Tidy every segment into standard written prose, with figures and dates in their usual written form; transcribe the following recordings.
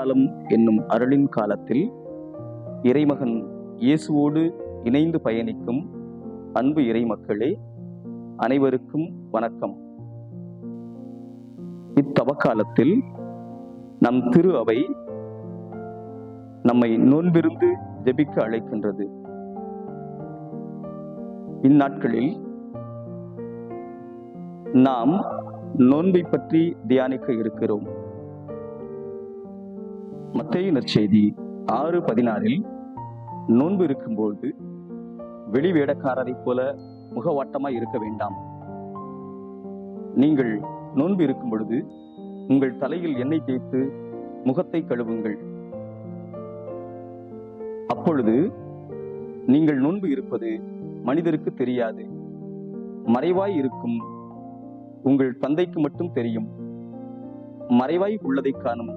தவக்காலம் என்னும் அருளின் காலத்தில் இறைமகன் இயேசுவோடு இணைந்து பயணிக்கும் அன்பு இறைமக்களே, அனைவருக்கும் வணக்கம். இத்தவக்காலத்தில் நம் திரு அவை நம்மை நோன்பிருந்து ஜெபிக்க அழைக்கின்றது. இந்நாட்களில் நாம் நோன்பை பற்றி தியானிக்க இருக்கிறோம். மத்தேயு நற்செய்தி 6:16 நோன்பு இருக்கும்போது வெளி வேடக்காரரை போல முகவாட்டமாய் இருக்க வேண்டாம். நீங்கள் நோன்பு இருக்கும் பொழுது உங்கள் தலையில் எண்ணெய் தேய்த்து முகத்தை கழுவுங்கள். அப்பொழுது நீங்கள் நோன்பு இருப்பது மனிதருக்கு தெரியாது. மறைவாய் இருக்கும் உங்கள் தந்தைக்கு மட்டும் தெரியும். மறைவாய் உள்ளதை காணும்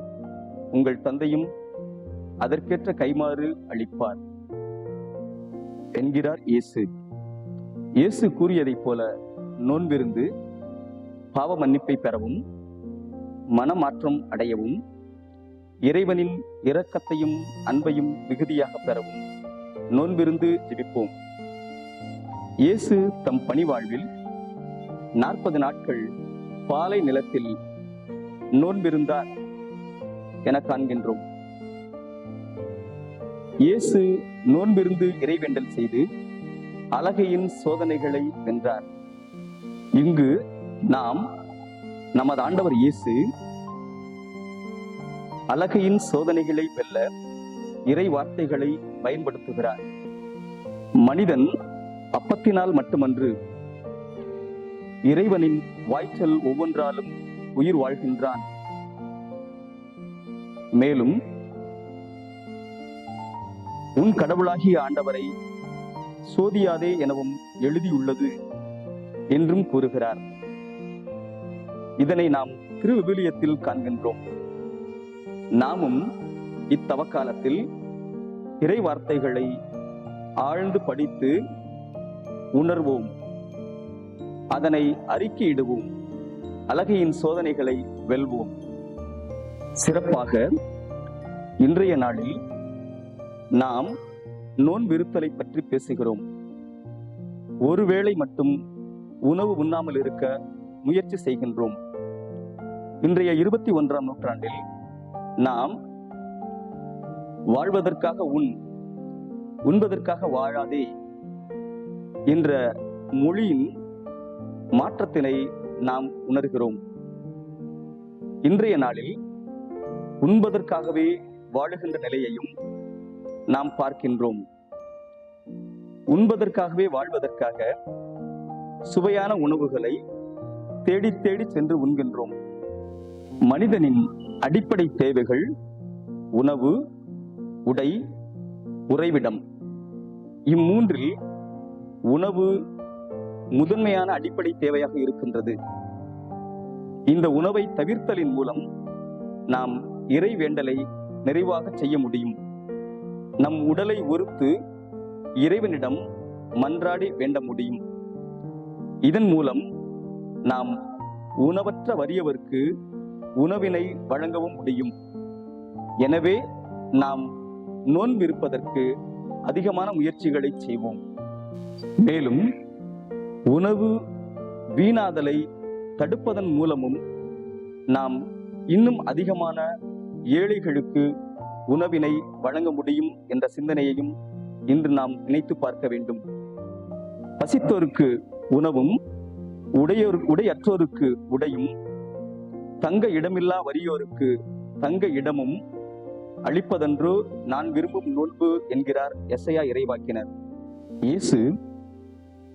உங்கள் தந்தையும் அதற்கேற்ற கைமாறு அளிப்பார் என்கிறார் இயேசு. இயேசு கூறியதைப் போல நோன்பிருந்து பாவ மன்னிப்பை பெறவும் மனமாற்றம் அடையவும் இறைவனின் இரக்கத்தையும் அன்பையும் மிகுதியாக பெறவும் நோன்பிருந்து ஜெபிப்போம். இயேசு தம் பணிவாழ்வில் 40 நாட்கள் பாலை நிலத்தில் நோன்பிருந்தார் என காண்கின்றோம். இயேசு நோன்பிருந்து இறைவேண்டல் செய்து அலகையின் சோதனைகளை வென்றார். இங்கு நாம் நமது ஆண்டவர் இயேசு அலகையின் சோதனைகளை வெல்ல இறை வார்த்தைகளை பயன்படுத்துகிறார். மனிதன் அப்பத்தினால் மட்டுமன்று, இறைவனின் வாய்ச்சல் ஒவ்வொன்றாலும் உயிர் வாழ்கின்றான். மேலும் உன் கடவுளாகிய ஆண்டவரை சோதியாதே எனவும் எழுதியுள்ளது என்றும் கூறுகிறார். இதனை நாம் திருவிவிலியத்தில் காண்கின்றோம். நாமும் இத்தவக்காலத்தில் இறை வார்த்தைகளை ஆழ்ந்து படித்து உணர்வோம், அதனை அறிக்கையிடுவோம், அலகையின் சோதனைகளை வெல்வோம். சிறப்பாக இன்றைய நாளில் நாம் நோன்பிருத்தலை பற்றி பேசுகிறோம். ஒருவேளை மட்டும் உணவு உண்ணாமல் இருக்க முயற்சி செய்கின்றோம். இன்றைய 21ஆம் நூற்றாண்டில் நாம் வாழ்வதற்காக உண்பதற்காக வாழாதே என்ற மொழியின் மாற்றத்தினை நாம் உணர்கிறோம். இன்றைய நாளில் உண்பதற்காகவே வாழுகின்ற நிலையையும் நாம் பார்க்கின்றோம். உண்பதற்காகவே வாழ்வதற்காக சுவையான உணவுகளை தேடி தேடி சென்று உண்கின்றோம். மனிதனின் அடிப்படை தேவைகள் உணவு, உடை, உறைவிடம். இம்மூன்றில் உணவு முதன்மையான அடிப்படை தேவையாக இருக்கின்றது. இந்த உணவை தவிர்த்தலின் மூலம் நாம் இறை வேண்டலை நிறைவாக செய்ய முடியும். நம் உடலை ஒருத்து இறைவனிடம் மன்றாடி வேண்ட முடியும். இதன் மூலம் நாம் உணவற்ற வறியவர்க்கு உணவினை வழங்கவும் முடியும். எனவே நாம் நோன்பிருப்பதற்கு அதிகமான முயற்சிகளை செய்வோம். மேலும் உணவு வீணாதலை தடுப்பதன் மூலமும் நாம் இன்னும் அதிகமான ஏழைகளுக்கு உணவினை வழங்க முடியும் என்ற சிந்தனையையும் இன்று நாம் நினைத்து பார்க்க வேண்டும். பசித்தோருக்கு உணவும் உடையற்றோருக்கு உடையும் தங்க இடமில்லா வறியோருக்கு தங்க இடமும் அளிப்பதன்றோ நான் விரும்பும் நோன்பு என்கிறார் எசையா இறைவாக்கினர். இயேசு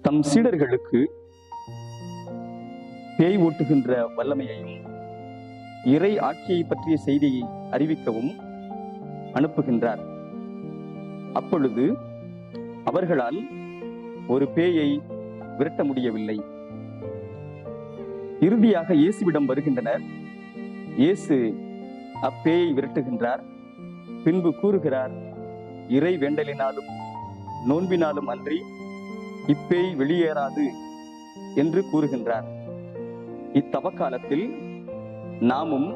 தம் சீடர்களுக்கு பேய் ஓட்டுகின்ற வல்லமையையும் இறை ஆட்சியை பற்றிய செய்தியை அறிவிக்கவும் அனுப்புகின்றார். அப்பொழுது அவர்களால் ஒரு பேயை விரட்ட முடியவில்லை. இறுதியாக இயேசுவிடம் வருகின்றனர். இயேசு அப்பேயை விரட்டுகின்றார். பின்பு கூறுகிறார், இறை வேண்டலினாலும் நோன்பினாலும் அன்றி இப்பேய் வெளியேறாது என்று கூறுகின்றார். இத்தவக்காலத்தில் நாமும்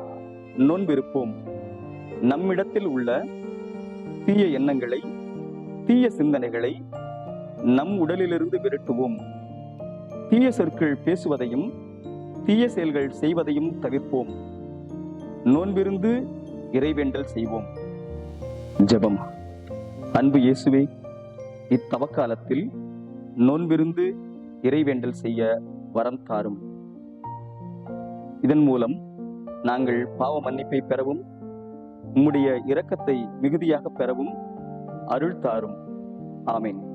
நோன்பிருப்போம். நம்மிடத்தில் உள்ள தீய எண்ணங்களை, தீய சிந்தனைகளை நம் உடலிலிருந்து விரட்டுவோம். தீய சொற்கள் பேசுவதையும் தீய செயல்கள் செய்வதையும் தவிர்ப்போம். நோன்பிருந்து இறைவேண்டல் செய்வோம். ஜெபம். அன்பு இயேசுவே, இத்தவக்காலத்தில் நோன்பிருந்து இறைவேண்டல் செய்ய வரம் தாரும். இதன் மூலம் நாங்கள் பாவ மன்னிப்பை பெறவும் உம்முடைய இரக்கத்தை மிகுதியாக பெறவும் அருள் தாரும். ஆமென்.